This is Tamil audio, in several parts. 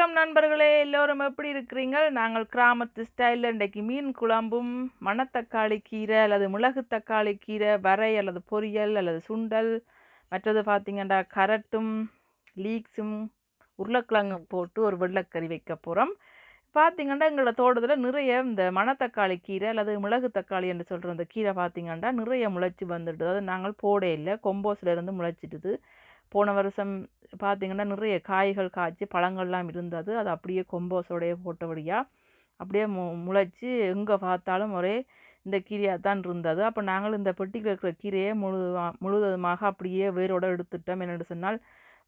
வணக்கம் நண்பர்களே, எல்லோரும் எப்படி இருக்கிறீங்கள்? நாங்கள் கிராமத்து ஸ்டைலில் இன்றைக்கு மீன் குழம்பும் மணத்தக்காளி கீரை அல்லது மிளகு தக்காளி கீரை வரை அல்லது பொரியல் அல்லது சுண்டல், மற்றது பார்த்திங்கன்னா கரட்டும் லீக்ஸும் உருளைக்கிழங்கு போட்டு ஒரு வெள்ளைக்கறி வைக்க போகிறோம். பார்த்திங்கன்னா எங்களோட தோட்டத்தில் நிறைய இந்த மணத்தக்காளி கீரை அல்லது மிளகு தக்காளி என்று சொல்கிற அந்த கீரை பார்த்திங்கன்னா நிறைய முளைச்சி வந்துட்டு, அது நாங்கள் போடே இல்லை, கொம்போஸ்லேருந்து முளைச்சிட்டுது. போன வருஷம் பார்த்திங்கன்னா நிறைய காய்கள் காய்ச்சி பழங்கள்லாம் இருந்தது. அது அப்படியே கொம்போஸோடைய போட்டபடியாக அப்படியே முளைச்சி எங்கே பார்த்தாலும் ஒரே இந்த கீரையாக தான் இருந்தது. அப்போ நாங்கள் இந்த பெட்டியில் இருக்கிற கீரையை முழுவதுமாக அப்படியே வேரோடு எடுத்துட்டோம். என்னென்னு சொன்னால்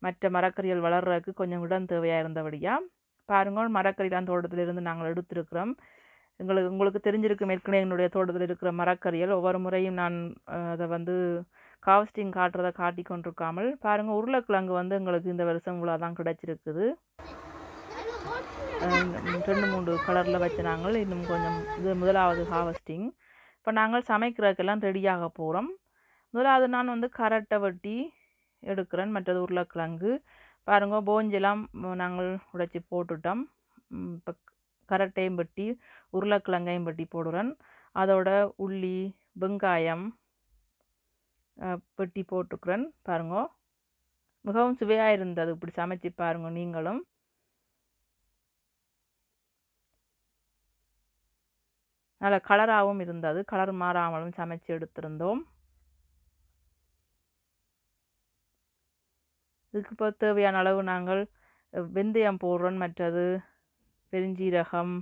மற்ற மரக்கறிகள் வளர்கிறதுக்கு கொஞ்சம் இடம் தேவையாக இருந்தபடியாக பாருங்கள், மரக்கறிலாம் தோட்டத்திலிருந்து நாங்கள் எடுத்துருக்கிறோம். உங்களுக்கு தெரிஞ்சிருக்கும் ஏற்கனவே என்னுடைய தோட்டத்தில் இருக்கிற மரக்கறிகள் ஒவ்வொரு முறையும் நான் அதை வந்து காஸ்டிங் காட்டுறதை காட்டி கொண்டிருக்காமல் பாருங்கள், உருளைக்கிழங்கு வந்து எங்களுக்கு இந்த வருஷம் இவ்வளோ தான் கிடச்சிருக்குது. 2-3 கலரில் வச்சு நாங்கள் இன்னும் கொஞ்சம் இது முதலாவது ஹார்வெஸ்டிங். இப்போ நாங்கள் சமைக்கிறதுக்கெல்லாம் ரெடியாக போகிறோம். முதலாவது நான் வந்து கரட்டை வெட்டி எடுக்கிறேன். மற்றது உருளைக்கிழங்கு பாருங்கள், போஞ்செல்லாம் நாங்கள் உடைச்சி போட்டுட்டோம். இப்போ கரட்டையும் வெட்டி உருளைக்கிழங்கையும் வெட்டி போடுறேன். அதோட உள்ளி வெங்காயம் வெட்டி போட்டுக்கிறேன். பாருங்க, மிகவும் சுவையாக இருந்தது. இப்படி சமைச்சு பாருங்க நீங்களும். நல்ல கலராகவும் இருந்தது, கலர் மாறாமலும் சமைச்சு எடுத்திருந்தோம். இதுக்கு இப்போ தேவையான அளவு நாங்கள் வெந்தயம் போடுறோம், மற்றது பெருஞ்சீரகம்,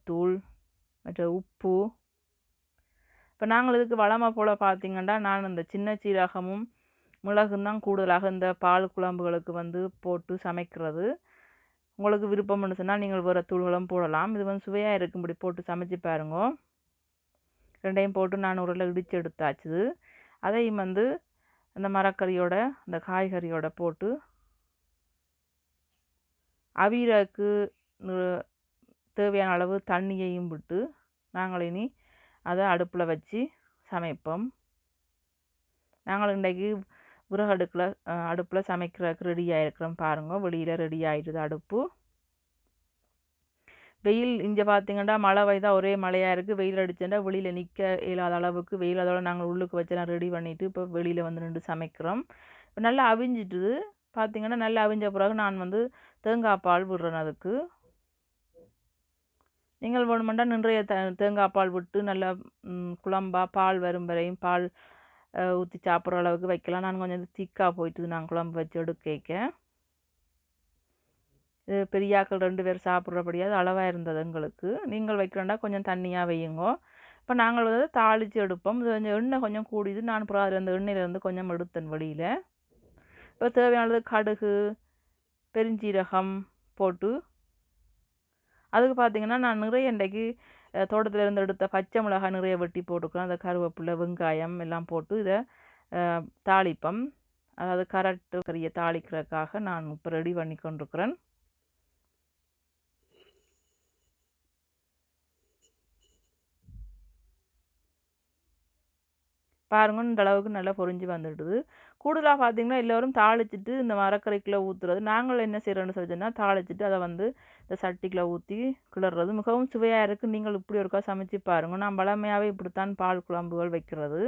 தூள், மற்ற உப்பு. இப்போ நாங்கள் இதுக்கு வளமை போல் பார்த்திங்கன்னா நான் இந்த சின்ன சீரகமும் மிளகும் தான் கூடுதலாக இந்த பால் குழம்புகளுக்கு வந்து போட்டு சமைக்கிறது. உங்களுக்கு விருப்பம்னு சொன்னால் நீங்கள் வேறு தூள்களும் போடலாம். இது வந்து சுவையாக இருக்கும்படி போட்டு சமைச்சு பாருங்க. ரெண்டையும் போட்டு நான் உருளை இடித்து எடுத்தாச்சு. அதையும் வந்து அந்த மரக்கறியோட அந்த காய்கறியோட போட்டு அவியலுக்கு தேவையான அளவு தண்ணியையும் விட்டு நாங்கள் இனி அதை அடுப்பில் வச்சு சமைப்போம். நாங்கள் இன்றைக்கு விறகு அடுப்பில் சமைக்கிறதுக்கு ரெடியாக இருக்கிறோம். பாருங்கள், வெளியில் ரெடி ஆகிடுது அடுப்பு. வெயில் இங்கே பார்த்திங்கன்னா மழை பெய்தால் ஒரே மழையாக இருக்குது. வெயில் அடிச்சுட்டா வெளியில் நிற்க இயலாத அளவுக்கு வெயில். அதோட நாங்கள் உள்ளுக்கு வச்செல்லாம் ரெடி பண்ணிவிட்டு இப்போ வெளியில் வந்து நின்று சமைக்கிறோம். இப்போ நல்லா அவிஞ்சிட்டுது. பார்த்திங்கன்னா நல்லா அவிஞ்ச பிறகு நான் வந்து தேங்காய் பால் விடுறேன். அதுக்கு நீங்கள் வேணுமெண்டா நிறைய தேங்காய் பால் விட்டு நல்லா குழம்பா பால் வரும் வரையும் பால் ஊற்றி சாப்பிட்ற அளவுக்கு வைக்கலாம். நான் கொஞ்சம் திக்காக போயிட்டு நான் குழம்பு வச்சு எடுக்க இது பெரியாக்கள் 2 பேர் சாப்பிட்றபடியாவது அளவாக இருந்தது எங்களுக்கு. நீங்கள் வைக்கிறேன்டா கொஞ்சம் தண்ணியாக வையுங்கோ. இப்போ நாங்கள் வந்து தாளித்து எடுப்போம். இது கொஞ்சம் எண்ணெய் கொஞ்சம் கூடிது. நான் அப்புறம் அதில் அந்த எண்ணெயிலேருந்து கொஞ்சம் எடுத்தேன் வெளியில். இப்போ தேவையானது கடுகு, பெருஞ்சீரகம் போட்டு அதுக்கு பார்த்திங்கன்னா நான் நிறைய இன்றைக்கு தோட்டத்திலேருந்து எடுத்த பச்சை மிளகாய் நிறைய வெட்டி போட்டுக்கிறேன். அந்த கருவேப்பிலை, வெங்காயம் எல்லாம் போட்டு இதை தாளிப்பம், அதாவது கரட்டு கறியை தாளிக்கிறதுக்காக நான் இப்போ ரெடி பண்ணி கொண்டிருக்கிறேன். பாருங்க, இந்த அளவுக்கு நல்லா பொரிஞ்சு வந்துடுது. கூடுதலாக பார்த்திங்கன்னா எல்லோரும் தாளிச்சிட்டு இந்த மரக்கறிக்குள்ளே ஊற்றுறது. நாங்கள் என்ன செய்கிறோன்னு சொல்லிச்சோன்னா தாளிச்சிட்டு அதை வந்து இந்த சட்டிக்குள்ளே ஊற்றி கிளறது மிகவும் சுவையாக இருக்குது. நீங்கள் இப்படி ஒருக்கா சமைச்சு பாருங்கள். நான் பழமையாகவே இப்படித்தான் பால் குழம்புகள் வைக்கிறது.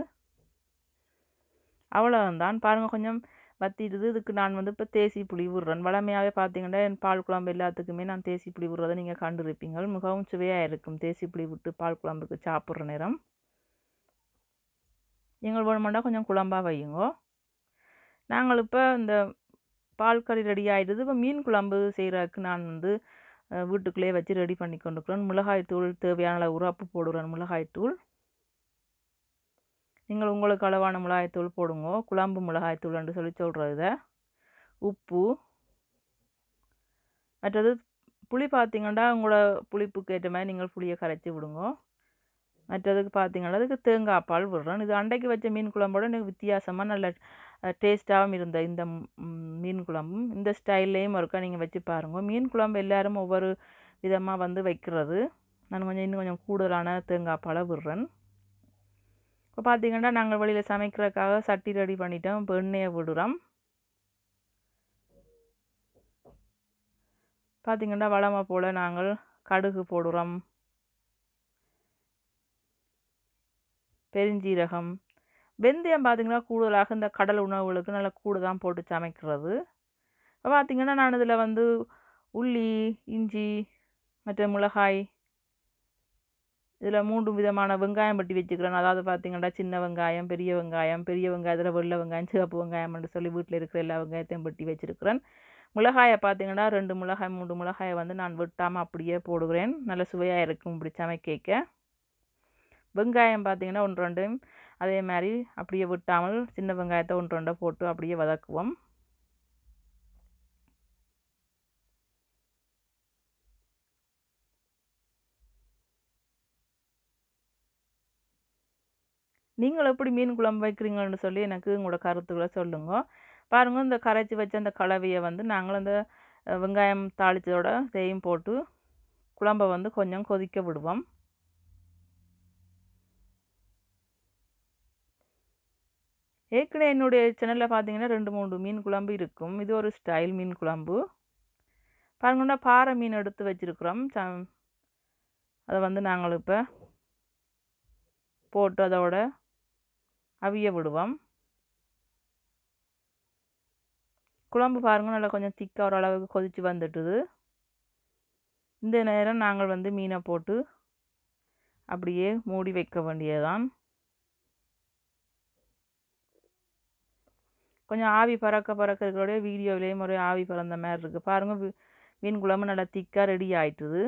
அவ்வளோதான். பாருங்கள், கொஞ்சம் வத்திடுது. இதுக்கு நான் வந்து இப்போ தேசி புளி விடுறேன். வளமையாகவே பார்த்திங்கன்னா என் பால் குழம்பு எல்லாத்துக்குமே நான் தேசி புளி விடுறதை நீங்கள் கண்டிருப்பீங்க. மிகவும் சுவையாக இருக்கும் தேசி புளி விட்டு பால் குழம்புக்கு சாப்பிட்ற நேரம். நீங்கள் வேணுமெண்டா கொஞ்சம் குழம்பாக வையுங்கோ. நாங்கள் இப்போ இந்த பால் கறி ரெடி ஆகிடுது. இப்போ மீன் குழம்பு செய்கிறதுக்கு நான் வந்து வீட்டுக்குள்ளேயே வச்சு ரெடி பண்ணி கொண்டுக்கிறேன். மிளகாய்த்தூள் தேவையான அளவு உரப்பு போடுறேன். மிளகாய்த்தூள் நீங்கள் உங்களுக்கு அளவான மிளகாய்த்தூள் போடுங்க. குழம்பு மிளகாய்த்தூள் என்று சொல்லி சொல்கிறது. உப்பு, மற்றது புளி பார்த்திங்கன்னா உங்களோட புளிப்புக்கு ஏற்ற மாதிரி நீங்கள் புளியை கரைச்சி விடுங்க. மற்றதுக்கு பார்த்திங்கன்னா அதுக்கு தேங்காய் பால் விடுறேன். இது அண்டைக்கு வச்ச மீன் குழம்போட எனக்கு வித்தியாசமாக நல்ல டேஸ்ட்டாகவும் இருந்த இந்த மீன் குழம்பும் இந்த ஸ்டைல்லையும் இருக்கா. நீங்கள் வச்சு பாருங்கள். மீன் குழம்பு எல்லோரும் ஒவ்வொரு விதமாக வந்து வைக்கிறது. நான் இன்னும் கொஞ்சம் கூடுதலான தேங்காய் பாலை விடுறேன். இப்போ பார்த்தீங்கன்னா நாங்கள் வெளியில் சமைக்கிறதுக்காக சட்டி ரெடி பண்ணிட்டோம். இப்போ எண்ணெயை விடுறோம். பார்த்தீங்கன்னா வழமை போல் நாங்கள் கடுகு போடுறோம், பெருஞ்சீரகம், வெந்தயம் பார்த்தீங்கன்னா கூடுதலாக இந்த கடல் உணவுகளுக்கு நல்லா கூட தான் போட்டு சமைக்கிறது. இப்போ பார்த்தீங்கன்னா நான் இதில் வந்து உள்ளி, இஞ்சி, மற்ற மிளகாய், இதில் 3 விதமான வெங்காயம் வெட்டி வச்சுக்கிறேன். அதாவது பார்த்தீங்கன்னா சின்ன வெங்காயம், பெரிய வெங்காயம், பெரிய வெங்காயத்தில் வெள்ளை வெங்காயம், சிவப்பு வெங்காயம்னு சொல்லி வீட்டில் இருக்கிற எல்லா வெங்காயத்தையும் வெட்டி வச்சுருக்கிறேன். மிளகாயை பார்த்தீங்கன்னா 2 மிளகாய் 3 மிளகாயை வந்து நான் வெட்டாமல் அப்படியே போடுகிறேன். நல்ல சுவையாக இருக்கும் இப்படி சமைக்க. வெங்காயம் பார்த்தீங்கன்னா 1 2 அதே மாதிரி அப்படியே வெட்டாமல் சின்ன வெங்காயத்தை 1 2 போட்டு அப்படியே வதக்குவோம். நீங்கள் எப்படி மீன் குழம்பு வைக்கிறீங்கன்னு சொல்லி எனக்கு உங்களோட கருத்துக்களை சொல்லுங்க. பாருங்கள், இந்த கரைச்சி வச்ச அந்த கலவையை வந்து நாங்கள் அந்த வெங்காயம் தாளித்ததோட தேயும் போட்டு குழம்பை வந்து கொஞ்சம் கொதிக்க விடுவோம். ஏற்கனவே என்னுடைய சேனலில் பார்த்தீங்கன்னா 2 3 மீன் குழம்பு இருக்கும். இது ஒரு ஸ்டைல் மீன் குழம்பு. பாருங்கன்னா பாறை மீன் எடுத்து வச்சுருக்குறோம். அதை வந்து நாங்கள் இப்போ போட்டு அதோட அவிய விடுவோம். குழம்பு பாருங்கள் நல்லா கொஞ்சம் திக்காக ஓரளவுக்கு கொதித்து வந்துட்டுது. இந்த நேரம் நாங்கள் வந்து மீனை போட்டு அப்படியே மூடி வைக்க வேண்டியதுதான். கொஞ்சம் ஆவி பறக்க இருக்கிறோடைய வீடியோவிலேயும் ஒரு ஆவி பறந்த மாதிரி இருக்குது. பாருங்கள், மீன் குழம்பு நல்லா திக்காக ரெடி ஆயிட்டுது.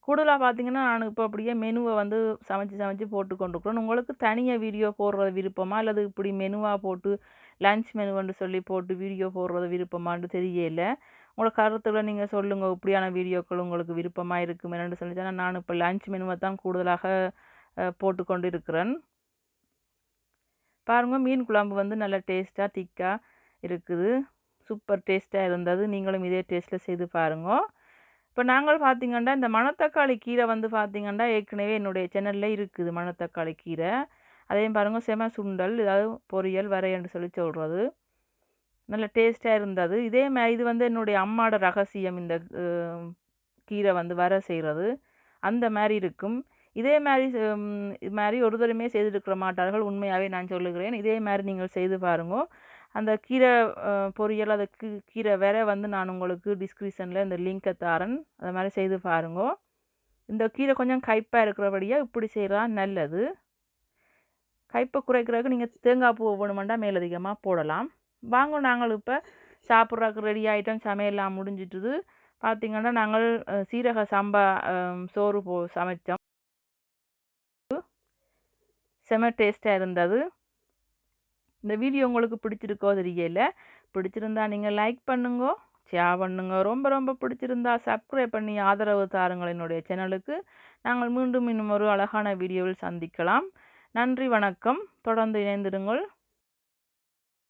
கூடுதலாக பார்த்தீங்கன்னா நான் இப்போ அப்படியே மெனுவை வந்து சமைச்சு போட்டு கொண்டிருக்கிறேன். உங்களுக்கு தனியாக வீடியோ போடுறது விருப்பமா, அல்லது இப்படி மெனுவாக போட்டு லன்ச் மெனுன்னு சொல்லி போட்டு வீடியோ போடுறது விருப்பமான்னு தெரியல. உங்களோட கருத்துக்களை நீங்கள் சொல்லுங்கள். இப்படியான வீடியோக்கள் உங்களுக்கு விருப்பமாக இருக்கும் என்னென்னு சொல்லிச்சா நான் இப்போ லன்ச் மெனுவை தான் கூடுதலாக போட்டுக்கொண்டு இருக்கிறேன். பாருங்கள், மீன் குழம்பு வந்து நல்ல டேஸ்ட்டாக திக்காக இருக்குது. சூப்பர் டேஸ்ட்டாக இருந்தது. நீங்களும் இதே டேஸ்ட்டில் செய்து பாருங்கள். இப்போ நாங்கள் பார்த்திங்கன்னா இந்த மணத்தக்காளி கீரை வந்து பார்த்திங்கன்னா ஏற்கனவே என்னுடைய சேனலில் இருக்குது. மணத்தக்காளி கீரை அதையும் பாருங்கள், செம சுண்டல், ஏதாவது பொரியல் வரையன்னு சொல்லி சொல்கிறது. நல்ல டேஸ்ட்டாக இருந்தது. இதே மாதிரி இது வந்து என்னுடைய அம்மாவோட ரகசியம். இந்த கீரை வந்து வர செய்கிறது அந்த மாதிரி இருக்கும். இதே மாதிரி இது மாதிரி ஒரு தடவையுமே செய்திருக்கிற மாட்டார்கள். உண்மையாகவே நான் சொல்லுகிறேன். இதே மாதிரி நீங்கள் செய்து பாருங்க. அந்த கீரை பொரியல், அது கீரை வேற வந்து நான் உங்களுக்கு டிஸ்கிரிப்ஷனில் இந்த லிங்கை தரேன். அது மாதிரி செய்து பாருங்க. இந்த கீரை கொஞ்சம் கைப்பாக இருக்கிறபடியாக இப்படி செய்கிறா நல்லது. கைப்பை குறைக்கிறதுக்கு நீங்கள் தேங்காய் பூ வேணுமெண்டா மேலதிகமாக போடலாம். வாங்க, நாங்கள் இப்போ சாப்பிட்றதுக்கு ரெடி ஆகிட்டோம். சமையல்லாம் முடிஞ்சிட்டுது. பார்த்திங்கன்னா நாங்கள் சீரக சம்பா சோறு சமைச்சோம். செம டேஸ்ட்டாக இருந்தது. இந்த வீடியோ உங்களுக்கு பிடிச்சிருக்கோ தெரியல. பிடிச்சிருந்தா நீங்கள் லைக் பண்ணுங்க, ஷேர் பண்ணுங்க. ரொம்ப ரொம்ப பிடிச்சிருந்தா சப்ஸ்கிரைப் பண்ணி ஆதரவு தாருங்கள் என்னுடைய சேனலுக்கு. நாங்கள் மீண்டும் இன்னும் ஒரு அழகான வீடியோவில் சந்திக்கலாம். நன்றி, வணக்கம். தொடர்ந்து இணைந்திருங்கள்.